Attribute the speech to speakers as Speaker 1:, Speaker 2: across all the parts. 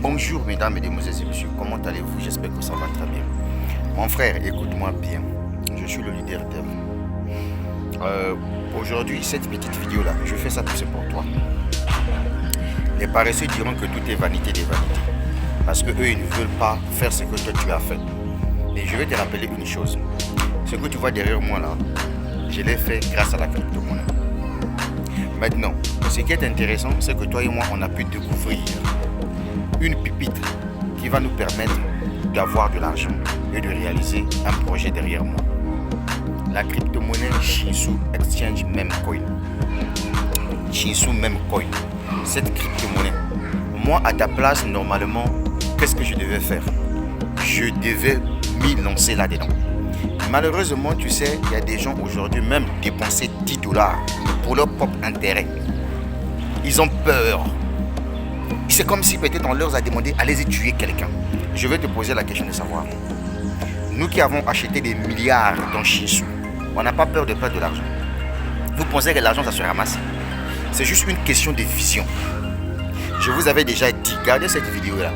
Speaker 1: Bonjour mesdames, mesdemoiselles et messieurs, comment allez-vous? J'espère que ça va très bien. Mon frère, écoute-moi bien, je suis le leader Dev. Aujourd'hui, cette petite vidéo-là, je fais ça tout c'est pour toi. Les paresseux diront que tout est vanité des vanités, parce que eux, ils ne veulent pas faire ce que toi tu as fait. Et je vais te rappeler une chose, ce que tu vois derrière moi là, je l'ai fait grâce à la crypto-monnaie. Maintenant, ce qui est intéressant, c'est que toi et moi, on a pu découvrir une pépite qui va nous permettre d'avoir de l'argent et de réaliser un projet derrière moi. La crypto-monnaie Shinsu Exchange Memecoin. Shinsu Memecoin. Cette crypto-monnaie, moi à ta place, normalement, qu'est-ce que je devais faire? Je devais m'y lancer là-dedans. Malheureusement, tu sais, il y a des gens aujourd'hui, même dépenser $10 pour leur propre intérêt. Ils ont peur. C'est comme si peut-être on leur a demandé, allez-y tuer quelqu'un. Je vais te poser la question de savoir. Nous qui avons acheté des milliards dans Shinsu, on n'a pas peur de perdre de l'argent. Vous pensez que l'argent ça se ramasse? C'est juste une question de vision. Je vous avais déjà dit, regardez cette vidéo-là,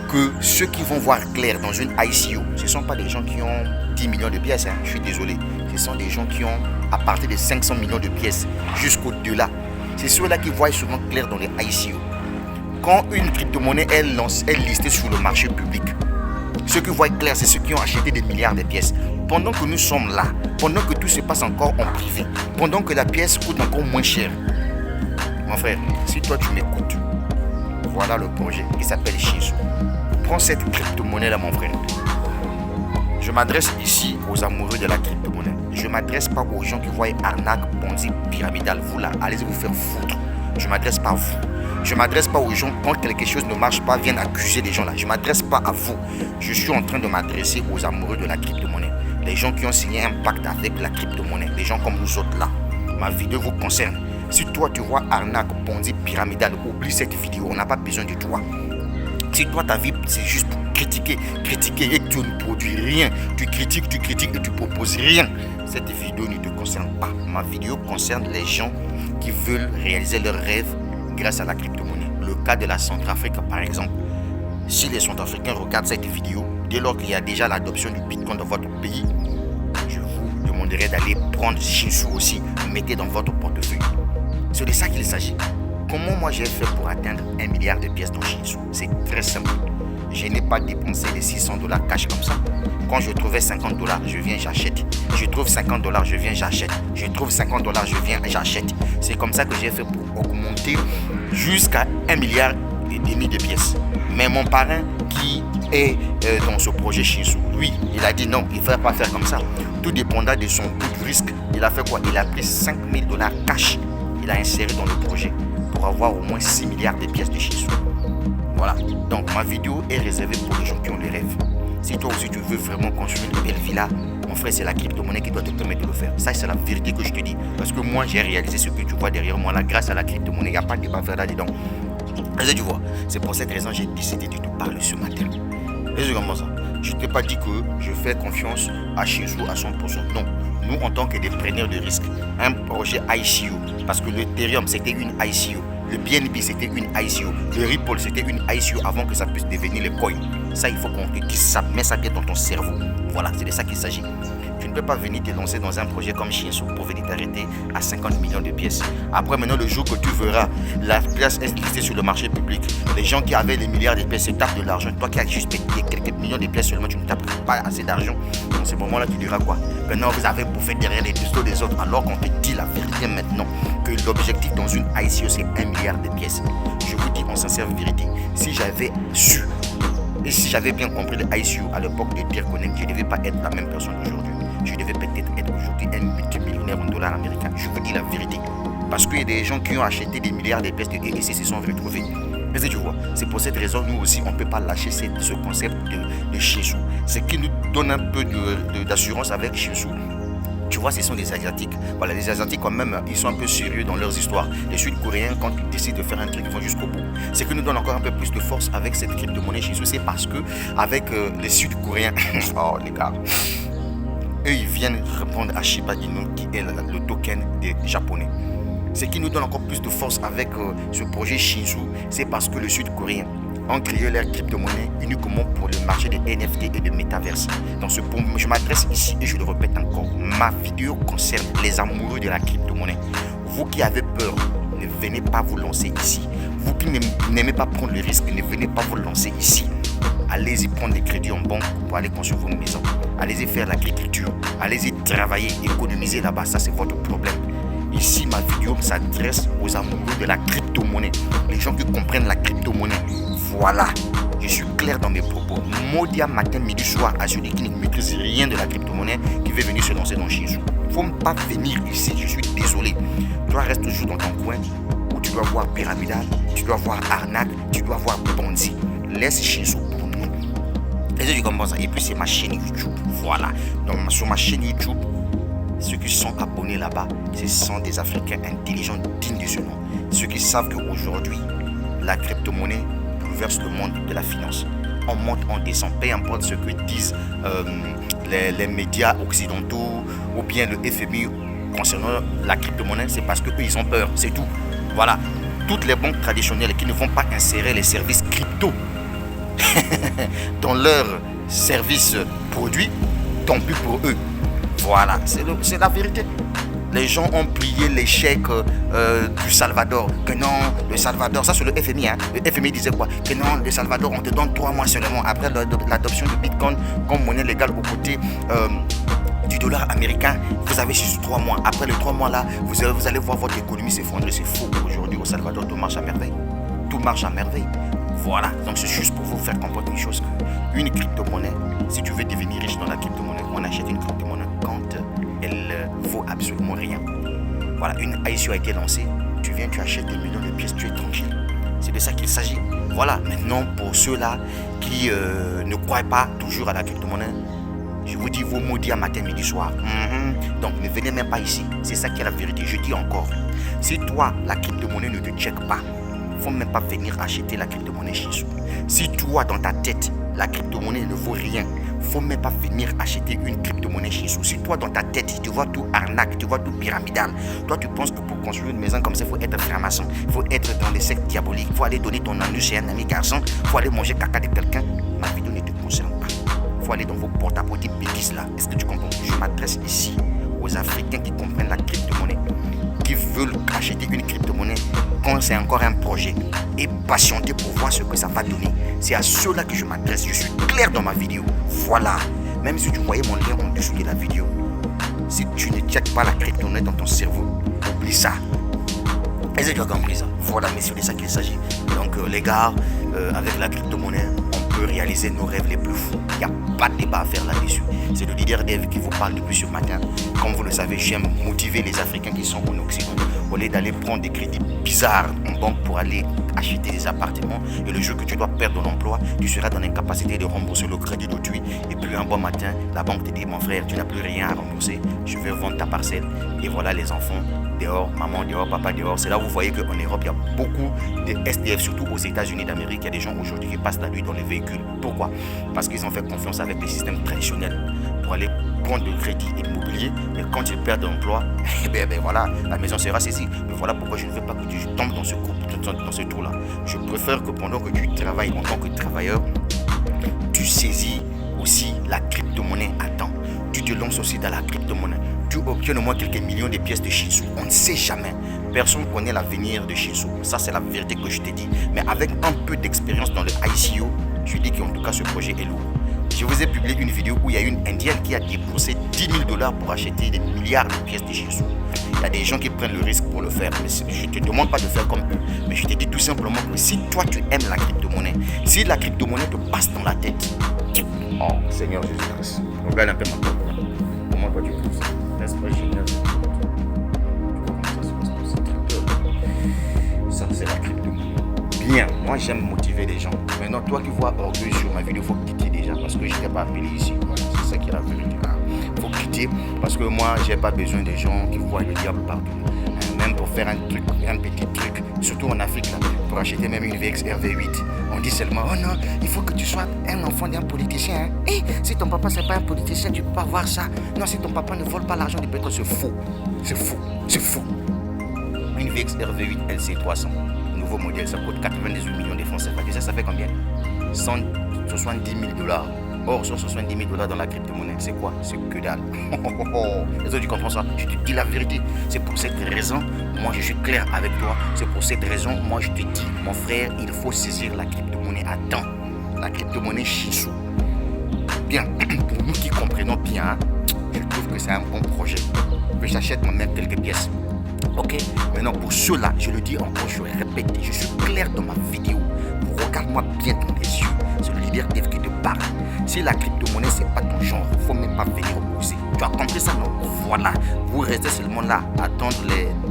Speaker 1: que ceux qui vont voir clair dans une ICO, ce ne sont pas des gens qui ont 10 millions de pièces, je suis désolé. Ce sont des gens qui ont à partir de 500 millions de pièces jusqu'au-delà. C'est ceux-là qui voient souvent clair dans les ICO. Quand une crypto-monnaie est listée sur le marché public, ceux qui voient clair, c'est ceux qui ont acheté des milliards de pièces. Pendant que nous sommes là, pendant que tout se passe encore en privé, pendant que la pièce coûte encore moins cher, mon frère, si toi tu m'écoutes, voilà le projet qui s'appelle Shinsu. Prends cette crypto-monnaie là, mon frère. Je m'adresse ici aux amoureux de la crypto-monnaie. Je ne m'adresse pas aux gens qui voient arnaque, Ponzi, pyramidal. Vous là, allez vous faire foutre. Je ne m'adresse pas à vous. Je ne m'adresse pas aux gens quand quelque chose ne marche pas, viennent accuser les gens là. Je ne m'adresse pas à vous. Je suis en train de m'adresser aux amoureux de la crypto-monnaie. Les gens qui ont signé un pacte avec la crypto-monnaie. Les gens comme nous autres là. Ma vidéo vous concerne. Si toi tu vois arnaque, Ponzi, pyramidal, oublie cette vidéo. On n'a pas besoin de toi. Si toi ta vie c'est juste pour critiquer et que tu ne produis rien, tu critiques et tu proposes rien, cette vidéo ne te concerne pas. Ma vidéo concerne les gens qui veulent réaliser leurs rêves grâce à la crypto-monnaie. Le cas de la Centrafrique par exemple. Si les Centrafricains regardent cette vidéo, dès lors qu'il y a déjà l'adoption du Bitcoin dans votre pays, je vous demanderai d'aller prendre Shinsu aussi, mettez dans votre portefeuille. C'est de ça qu'il s'agit. Comment moi j'ai fait pour atteindre 1 milliard de pièces dans Shinsu? C'est très simple. Je n'ai pas dépensé les $600 cash comme ça. Quand je trouvais $50, je viens, j'achète. Je trouve $50, je viens, j'achète. Je trouve $50, je viens, j'achète. C'est comme ça que j'ai fait pour augmenter jusqu'à 1,5 milliard de pièces. Mais mon parrain qui est dans ce projet Shinsu, lui, il a dit non, il ne fallait pas faire comme ça. Tout dépendant de son coût de risque. Il a fait quoi? Il a pris $5 000 cash. Il a inséré dans le projet pour avoir au moins 6 milliards de pièces de Shinsu. Voilà, donc ma vidéo est réservée pour les gens qui ont des rêves. Si toi aussi tu veux vraiment construire une belle villa, mon frère, c'est la crypto-monnaie qui doit te permettre de le faire. Ça, c'est la vérité que je te dis. Parce que moi, j'ai réalisé ce que tu vois derrière moi là, grâce à la crypto-monnaie. Il n'y a pas de débat à faire là-dedans. Est-ce que tu vois? C'est pour cette raison que j'ai décidé de te parler ce matin. Est-ce que comment ça? Je ne t'ai pas dit que je fais confiance à Shinsu à 100%. Non. Nous, en tant que des preneurs de risques, un projet ICO, parce que l'Ethereum, c'était une ICO. Le BNB, c'était une ICO. Le Ripple, c'était une ICO avant que ça puisse devenir le coin. Ça, il faut qu'on te dise ça. Mets ça bien dans ton cerveau. Voilà, c'est de ça qu'il s'agit. Tu ne peux pas venir te lancer dans un projet comme Shinsu pour venir t'arrêter à 50 millions de pièces. Après, maintenant, le jour que tu verras la pièce est listée sur le marché public, les gens qui avaient les milliards de pièces se tapent de l'argent. Toi qui as juste payé quelques millions de pièces seulement, tu ne tapes pas assez d'argent. Dans ce moment-là, tu diras quoi? Maintenant, vous avez bouffé derrière les dessous des autres, alors qu'on te dit la vérité maintenant que l'objectif dans une ICO, c'est 1 milliard de pièces. Je vous dis en sincère vérité, si j'avais su et si j'avais bien compris le ICO à l'époque de Dirconnect, je ne devais pas être la même personne aujourd'hui. Je devais peut-être être aujourd'hui un multimillionnaire en dollars américains. Je vous dis la vérité. Parce qu'il y a des gens qui ont acheté des milliards de pièces et se sont retrouvés. Mais tu vois, c'est pour cette raison, nous aussi, on ne peut pas lâcher ce concept de Shinsu. Ce qui nous donne un peu d'assurance avec Shinsu. Tu vois, ce sont des Asiatiques. Voilà, les Asiatiques, quand même, ils sont un peu sérieux dans leurs histoires. Les Sud-Coréens, quand ils décident de faire un truc, ils vont jusqu'au bout. Ce qui nous donne encore un peu plus de force avec cette crypto-monnaie Shinsu, c'est parce que, avec les Sud-Coréens, oh les gars, eux, ils viennent répondre à Shiba Inu, qui est le token des Japonais. Ce qui nous donne encore plus de force avec ce projet Shinsu, c'est parce que le Sud-Coréen ont créé leur crypto-monnaie uniquement pour le marché des NFT et de métaverse. Donc je m'adresse ici et je le répète encore. Ma vidéo concerne les amoureux de la crypto-monnaie. Vous qui avez peur, ne venez pas vous lancer ici. Vous qui n'aimez pas prendre le risque, ne venez pas vous lancer ici. Allez-y prendre des crédits en banque pour aller construire vos maisons. Allez-y faire l'agriculture. Allez-y travailler, économiser là-bas. Ça, c'est votre problème. Ici, ma vidéo s'adresse aux amoureux de la crypto-monnaie. Les gens qui comprennent la crypto-monnaie. Voilà. Je suis clair dans mes propos. Modia matin, midi, soir à celui qui ne maîtrise rien de la crypto-monnaie qui veut venir se lancer dans Shinsu. Il ne faut pas venir ici. Je suis désolé. Toi, reste toujours dans ton coin où tu dois voir pyramidal, tu dois voir arnaque, tu dois voir Ponzi. Laisse Shinsu pour nous. Les gens, tu comprends ça. Et puis, c'est ma chaîne YouTube. Voilà. Donc, sur ma chaîne YouTube, ceux qui sont abonnés là-bas, ce sont des Africains intelligents, dignes de ce nom. Ceux qui savent qu'aujourd'hui, la crypto-monnaie bouleverse le monde de la finance. On monte, on descend, peu importe ce que disent les médias occidentaux ou bien le FMI concernant la crypto-monnaie, c'est parce qu'eux, ils ont peur, c'est tout. Voilà. Toutes les banques traditionnelles qui ne vont pas insérer les services crypto dans leurs services produits, tant pis pour eux. Voilà, c'est la vérité. Les gens ont prié l'échec du Salvador. Que non, le Salvador, ça c'est le FMI. Hein. Le FMI disait quoi? Que non, le Salvador, on te donne 3 mois seulement. Après l'adoption de Bitcoin comme monnaie légale aux côtés du dollar américain, vous avez juste 3 mois. Après les 3 mois là, vous allez voir votre économie s'effondrer. C'est faux. Aujourd'hui au Salvador, tout marche à merveille. Tout marche à merveille. Voilà, donc c'est juste pour vous faire comprendre une chose, qu'une crypto-monnaie, si tu veux devenir riche dans la crypto-monnaie, on achète une crypto-monnaie quand elle vaut absolument rien. Voilà, une ICO a été lancée, tu viens, tu achètes des millions de pièces, tu es tranquille. C'est de ça qu'il s'agit. Voilà, maintenant pour ceux-là qui ne croient pas toujours à la crypto-monnaie, je vous dis vos maudits à matin, midi, soir. Donc ne venez même pas ici, c'est ça qui est la vérité. Je dis encore, si toi, la crypto-monnaie ne te check pas, il ne faut même pas venir acheter la crypto-monnaie chez vous. Si toi, dans ta tête, la crypto-monnaie ne vaut rien, il ne faut même pas venir acheter une crypto-monnaie chez vous. Si toi, dans ta tête, tu vois tout arnaque, tu vois tout pyramidal, toi, tu penses que pour construire une maison comme ça, il faut être franc-maçon, il faut être dans les sectes diaboliques, il faut aller donner ton anus chez un ami garçon, il faut aller manger caca de quelqu'un. Ma vidéo ne te concerne pas. Il faut aller dans vos porte-à-porte bêtises là. Est-ce que tu comprends? Je m'adresse ici aux Africains qui comprennent la crypto-monnaie, qui veulent acheter une crypto-monnaie quand c'est encore un projet et patienter pour voir ce que ça va donner. C'est à ceux-là que je m'adresse. Je suis clair dans ma vidéo. Voilà. Même si tu voyais mon lien en dessous de la vidéo, si tu ne checkes pas la crypto-monnaie dans ton cerveau, oublie ça. Est-ce que tu as compris ça? Voilà, messieurs, c'est de ça qu'il s'agit. Donc, les gars, avec la crypto-monnaie, on peut réaliser nos rêves les plus fous. Il n'y a pas de débat à faire là-dessus. C'est le leader Dev qui vous parle depuis ce matin. Comme vous le savez, j'aime motiver les Africains qui sont en Occident. Au lieu d'aller prendre des crédits bizarres en banque pour aller acheter des appartements, et le jour que tu dois perdre l'emploi, tu seras dans l'incapacité de rembourser le crédit d'autrui. Et puis un bon matin, la banque te dit, mon frère, tu n'as plus rien à rembourser, je vais vendre ta parcelle. Et voilà les enfants dehors, maman dehors, papa dehors. C'est là où vous voyez qu'en Europe, il y a beaucoup de SDF, surtout aux États-Unis d'Amérique. Il y a des gens aujourd'hui qui passent la nuit dans les véhicules. Pourquoi? Parce qu'ils ont fait confiance avec les systèmes traditionnels pour aller prendre le crédit immobilier. Mais quand ils perdent l'emploi, voilà, la maison sera saisie. Mais voilà pourquoi je ne veux pas que tu tombes dans ce trou-là. Je préfère que pendant que tu travailles en tant que travailleur, tu saisis aussi la crypto-monnaie à temps. Tu te lances aussi dans la crypto-monnaie. Tu obtiens au moins quelques millions de pièces de Shinsu. On ne sait jamais. Personne ne connaît l'avenir de Shinsu. Ça, c'est la vérité que je te dis. Mais avec un peu d'expérience dans le ICO, je dis qu'en tout cas, ce projet est lourd. Je vous ai publié une vidéo où il y a une Indienne qui a déboursé $10,000 pour acheter des milliards de pièces de Shinsu. Il y a des gens qui prennent le risque pour le faire. Mais je ne te demande pas de faire comme eux. Mais je te dis tout simplement que si toi, tu aimes la crypto-monnaie, si la crypto-monnaie te passe dans la tête, oh Seigneur Jésus-Christ, regarde un peu ma tête. Comment toi tu trouves ça? N'est-ce pas génial? Ça, c'est la crypto-monnaie. Bien, moi j'aime motiver les gens. Maintenant, toi qui vois orgueil sur ma vidéo, il faut quitter déjà parce que je ne t'ai pas appelé ici. Voilà, c'est ça qui est la vérité. Il faut quitter parce que moi, je n'ai pas besoin des gens qui voient le diable partout. Même pour faire un petit truc, surtout en Afrique, là, pour acheter même une VX RV8, on dit seulement, oh non, il faut que tu sois un enfant d'un politicien. Hein. Et si ton papa c'est pas un politicien, tu peux pas voir ça. Non, si ton papa ne vole pas l'argent du pétrole, c'est faux. C'est faux. C'est faux. Une VX RV8 LC300, nous nouveau modèle, ça coûte 98 millions de francs CFA. Tu sais, ça fait combien? 170 000 $. Or, 170 000 $ dans la crypto-monnaie, c'est quoi? C'est que dalle. Est-ce que tu comprends ça? Je te dis la vérité. C'est pour cette raison, moi je suis clair avec toi. C'est pour cette raison, moi je te dis, mon frère, il faut saisir la crypto-monnaie à temps. La crypto-monnaie Shinshu. Bien, pour nous qui comprenons bien, je trouve que c'est un bon projet. Que j'achète moi-même quelques pièces. Ok? Maintenant, pour ceux-là, je le dis encore, je répète, je suis clair dans ma vidéo. Regarde-moi bien dans les yeux. C'est le leader Dev qui te parle. Si la crypto-monnaie, c'est pas ton genre, il ne faut même pas venir opposer. Tu as compris ça, non? Voilà. Vous restez seulement là, attendre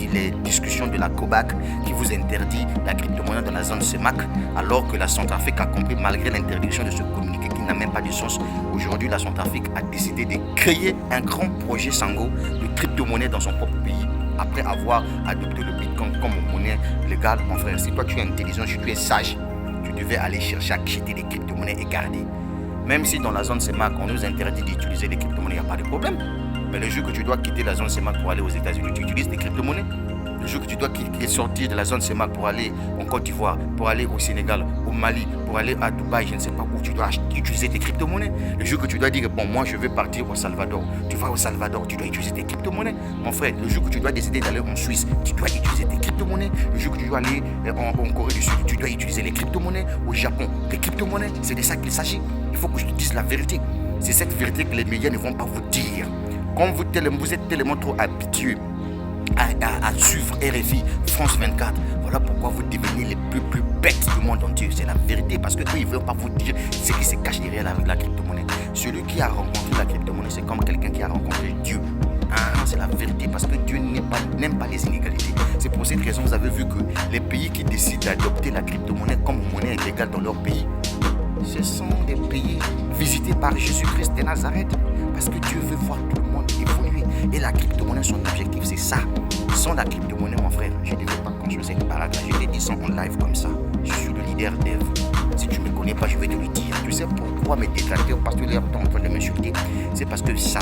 Speaker 1: les discussions de la COBAC qui vous interdit la crypto-monnaie dans la zone CEMAC, alors que la Centrafrique a compris, malgré l'interdiction de se communiquer qui n'a même pas de sens. Aujourd'hui, la Centrafrique a décidé de créer un grand projet Sango de crypto-monnaie dans son propre pays. Après avoir adopté le Bitcoin comme monnaie légale, mon frère, si toi tu es intelligent, si tu es sage, tu devais aller chercher à acheter des crypto-monnaies et garder. Même si dans la zone CEMAC, on nous interdit d'utiliser les crypto-monnaies, il n'y a pas de problème. Mais le jour que tu dois quitter la zone CEMAC pour aller aux États-Unis, tu utilises des crypto-monnaies. Le jour que tu dois sortir de la zone CEMAC pour aller en Côte d'Ivoire, pour aller au Sénégal, au Mali, pour aller à Dubaï, je ne sais pas où, tu dois utiliser tes crypto-monnaies. Le jour que tu dois dire, bon, moi je vais partir au Salvador, tu vas au Salvador, tu dois utiliser tes crypto-monnaies. Mon frère, le jour que tu dois décider d'aller en Suisse, tu dois utiliser tes crypto-monnaies. Le jour que tu dois aller en Corée du Sud, tu dois utiliser les crypto-monnaies. Au Japon, les crypto-monnaies, c'est de ça qu'il s'agit. Il faut que je te dise la vérité. C'est cette vérité que les médias ne vont pas vous dire. Quand vous êtes tellement trop habitués à suivre RFI, France 24, voilà pourquoi vous devenez les plus bêtes du monde entier. C'est la vérité, parce qu'eux, ils ne veulent pas vous dire ce qui se cache derrière la crypto-monnaie. Celui qui a rencontré la crypto-monnaie, c'est comme quelqu'un qui a rencontré Dieu. C'est la vérité, parce que Dieu n'aime pas les inégalités. C'est pour cette raison, vous avez vu que les pays qui décident d'adopter la crypto-monnaie comme monnaie légale dans leur pays, ce sont des pays visités par Jésus-Christ de Nazareth. Parce que Dieu veut voir tout le monde évoluer. Et la crypto-monnaie, son objectif, c'est ça. Sans la crypto-monnaie, mon frère, je ne devais pas construire cette baraque-là. Je l'ai dit sans en live comme ça. Je suis le leader Dev. Si tu ne me connais pas, je vais te le dire. Tu sais pourquoi mes détracteurs, parce que l'air en train de m'insulter, c'est parce que ça,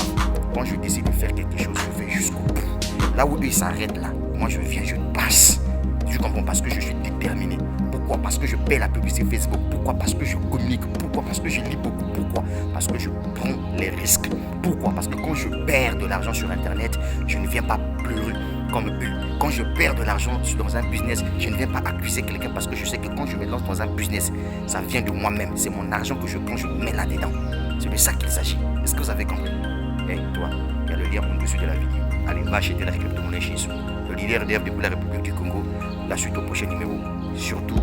Speaker 1: quand je décide de faire quelque chose, je vais jusqu'au bout. Là où ils s'arrêtent là, moi je viens, je passe. Tu comprends? Parce que je suis déterminé. Pourquoi? Parce que je paie la publicité Facebook. Pourquoi? Parce que je communique. Pourquoi? Parce que je lis beaucoup. Pourquoi? Parce que je prends les risques. Pourquoi? Parce que quand je perds de l'argent sur Internet, je ne viens pas pleurer comme eux. Quand je perds de l'argent dans un business, je ne viens pas accuser quelqu'un parce que je sais que quand je me lance dans un business, ça vient de moi-même. C'est mon argent que je prends, je mets là-dedans. C'est de ça qu'il s'agit. Est-ce que vous avez compris? Hey, toi, il y a le lien en dessous de la vidéo. Allez, va acheter la crypto-monnaie chez nous. Le leader DF depuis la République du Congo. La suite au prochain numéro. Surtout,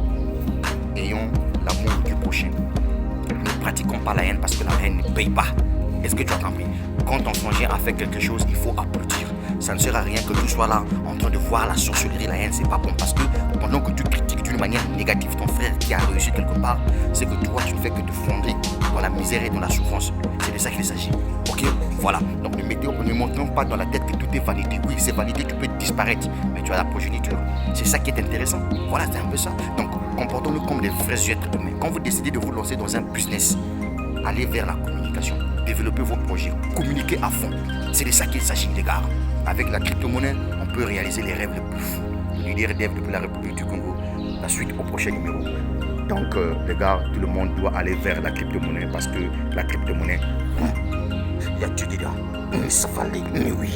Speaker 1: ayons l'amour du prochain. Ne pratiquons pas la haine parce que la haine ne paye pas. Est-ce que tu as compris? Quand ton frangin a fait quelque chose, il faut applaudir. Ça ne sert à rien que tu sois là en train de voir la sorcellerie, la haine, c'est pas bon. Parce que pendant que tu critiques d'une manière négative ton frère qui a réussi quelque part, c'est que toi tu ne fais que te fondre dans la misère et dans la souffrance. C'est de ça qu'il s'agit. Ok? Voilà. Donc ne montrons pas dans la tête que tout est validé. Oui, c'est validé, tu peux disparaître, mais tu as la progéniture. C'est ça qui est intéressant. Voilà, c'est un peu ça. Donc comportons-nous comme des vrais êtres humains. Quand vous décidez de vous lancer dans un business, allez vers la communication. Développez vos projets. Communiquez à fond. C'est de ça qu'il s'agit, les gars. Avec la crypto-monnaie, on peut réaliser les rêves les plus fous. Le leader Dev depuis la République du Congo. La suite au prochain numéro. Donc, les gars, tout le monde doit aller vers la crypto-monnaie parce que la crypto-monnaie, il y a du dedans. Ça va aller, mais oui.